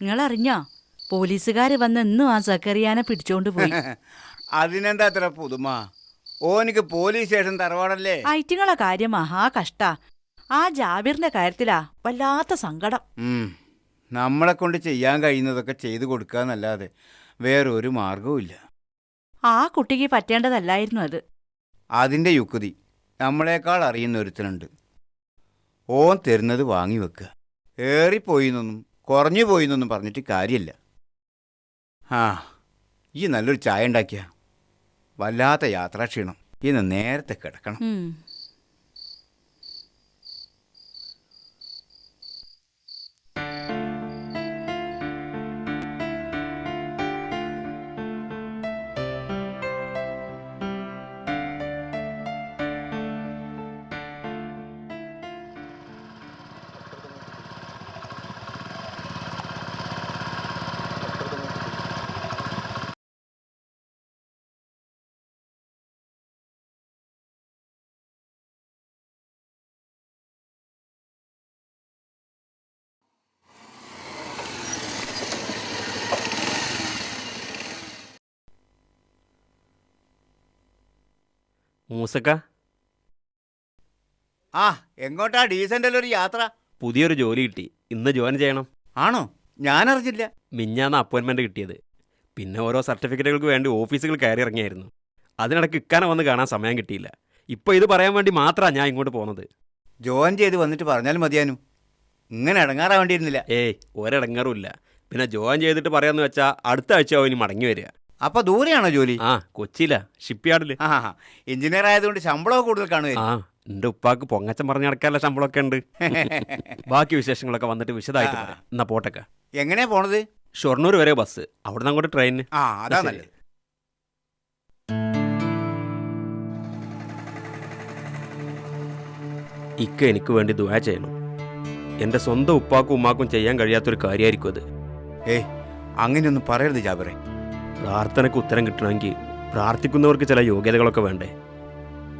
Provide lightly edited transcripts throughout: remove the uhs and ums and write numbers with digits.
നിങ്ങളറിഞ്ഞോ? പോലീസുകാര് വന്ന് ഇന്നും ആ സക്കറിയാനെ പിടിച്ചോണ്ട് പോയി. അതിനെന്താ അത്ര പുതുമ? ഓനിക്ക് പോലീസ് സ്റ്റേഷൻ തറവാടല്ലേ? ഐറ്റിങ്ങളെ കാര്യം മഹാ കഷ്ടാ. ആ ജാബിറിന്റെ കാര്യത്തിലാ വല്ലാത്ത സങ്കടം. നമ്മളെ കൊണ്ട് ചെയ്യാൻ കഴിയുന്നതൊക്കെ ചെയ്തു കൊടുക്കാന്നല്ലാതെ വേറൊരു മാർഗവും ഇല്ല. ആ കുട്ടിക്ക് പറ്റേണ്ടതല്ലായിരുന്നു അത്. അതിൻ്റെ യുക്തി നമ്മളെക്കാൾ അറിയുന്ന ഒരുത്തനുണ്ട്. ഓൻ തരുന്നത് വാങ്ങി വെക്കുക. ഏറിപ്പോയിന്നൊന്നും കുറഞ്ഞു പോയിന്നൊന്നും പറഞ്ഞിട്ട് കാര്യമില്ല. ഈ നല്ലൊരു ചായ ഉണ്ടാക്കിയ വല്ലാത്ത യാത്രാക്ഷീണം. ഇന്ന് നേരത്തെ കിടക്കണം. മൂസക്ക, എങ്ങോട്ടാ ഡീസൻ്റല്ല ഒരു യാത്ര? പുതിയൊരു ജോലി കിട്ടി. ഇന്ന് ജോയിൻ ചെയ്യണം. ആണോ? ഞാനറിഞ്ഞില്ല. മിഞ്ഞാന്ന് അപ്പോയിൻമെൻറ്റ് കിട്ടിയത്. പിന്നെ ഓരോ സർട്ടിഫിക്കറ്റുകൾക്ക് വേണ്ടി ഓഫീസുകൾ കയറി ഇറങ്ങിയായിരുന്നു. അതിനിടയ്ക്ക് ഇക്കാനെ വന്ന് കാണാൻ സമയം കിട്ടിയില്ല. ഇപ്പോൾ ഇത് പറയാൻ വേണ്ടി മാത്രമാണ് ഞാൻ ഇങ്ങോട്ട് പോകുന്നത്. ജോയിൻ ചെയ്ത് വന്നിട്ട് പറഞ്ഞാൽ മതിയാനു. ഇങ്ങനെ ഇടങ്ങാറാവേണ്ടിയിരുന്നില്ല. ഒരിടങ്ങാറുമില്ല. പിന്നെ ജോയിൻ ചെയ്തിട്ട് പറയാമെന്ന് വെച്ചാൽ അടുത്ത ആഴ്ച ഇനി മടങ്ങി വരിക. അപ്പോൾ ദൂരെയാണോ ജോലി? കൊച്ചിയിലാ, ഷിപ്പ് യാർഡിൽ. എഞ്ചിനീയർ ആയതുകൊണ്ട് ശമ്പളമൊക്കെ കൂടുതൽ കാണുക. എൻ്റെ ഉപ്പാക്ക് പൊങ്ങച്ചം പറഞ്ഞ് നടക്കാനുള്ള ശമ്പളമൊക്കെ ഉണ്ട്. ബാക്കി വിശേഷങ്ങളൊക്കെ വന്നിട്ട് വിശദമായിട്ട് പറയാം. എന്നാ പോട്ടൊക്കെ. എങ്ങനെയാ പോണത്? ഷൊർണൂർ വരെ ബസ്, അവിടെ നിന്ന് അങ്ങോട്ട് ട്രെയിനിന്. അതാ നല്ലത്. ഇക്ക എനിക്ക് വേണ്ടി ദുആ ചെയ്യണം. എൻ്റെ സ്വന്തം ഉപ്പാക്കും ഉമ്മാക്കും ചെയ്യാൻ കഴിയാത്തൊരു കാര്യമായിരിക്കും അത്. അങ്ങനെയൊന്നും പറയരുത് ജാബിറെ. പ്രാർത്ഥനയ്ക്ക് ഉത്തരം കിട്ടണമെങ്കിൽ പ്രാർത്ഥിക്കുന്നവർക്ക് ചില യോഗ്യതകളൊക്കെ വേണ്ടേ?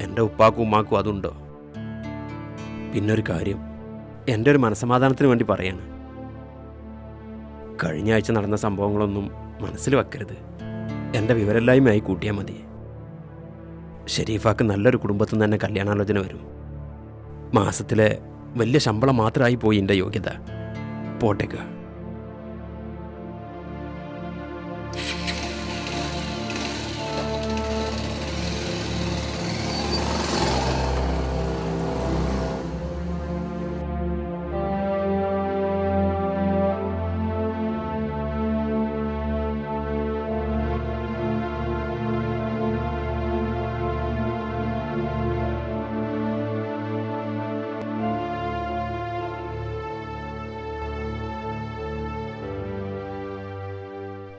എൻ്റെ ഉപ്പാക്കും ഉമ്മാക്കും അതുണ്ടോ? പിന്നൊരു കാര്യം, എൻ്റെ ഒരു മനസ്സമാധാനത്തിന് വേണ്ടി പറയാണ്. കഴിഞ്ഞ ആഴ്ച നടന്ന സംഭവങ്ങളൊന്നും മനസ്സിൽ വെക്കരുത്. എൻ്റെ വിവരമില്ലായ്മയായി കൂട്ടിയാൽ മതി. ഷെരീഫാക്ക് നല്ലൊരു കുടുംബത്തിൽ നിന്ന് തന്നെ കല്യാണാലോചന വരും. മാസത്തിലെ വലിയ ശമ്പളം മാത്രമായി പോയി എൻ്റെ യോഗ്യത. പോട്ടേക്ക.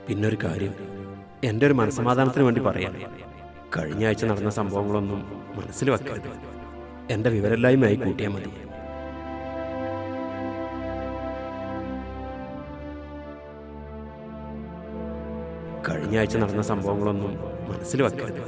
പിന്നൊരു കാര്യം, എൻ്റെ ഒരു മനസ്സമാധാനത്തിന് വേണ്ടി പറയാം. കഴിഞ്ഞ ആഴ്ച നടന്ന സംഭവങ്ങളൊന്നും മനസ്സിൽ വെക്കരുത്. എൻ്റെ വിവരമില്ലായ്മയായി കൂട്ടിയാൽ മതി. കഴിഞ്ഞ ആഴ്ച നടന്ന സംഭവങ്ങളൊന്നും മനസ്സിൽ വെക്കരുത്.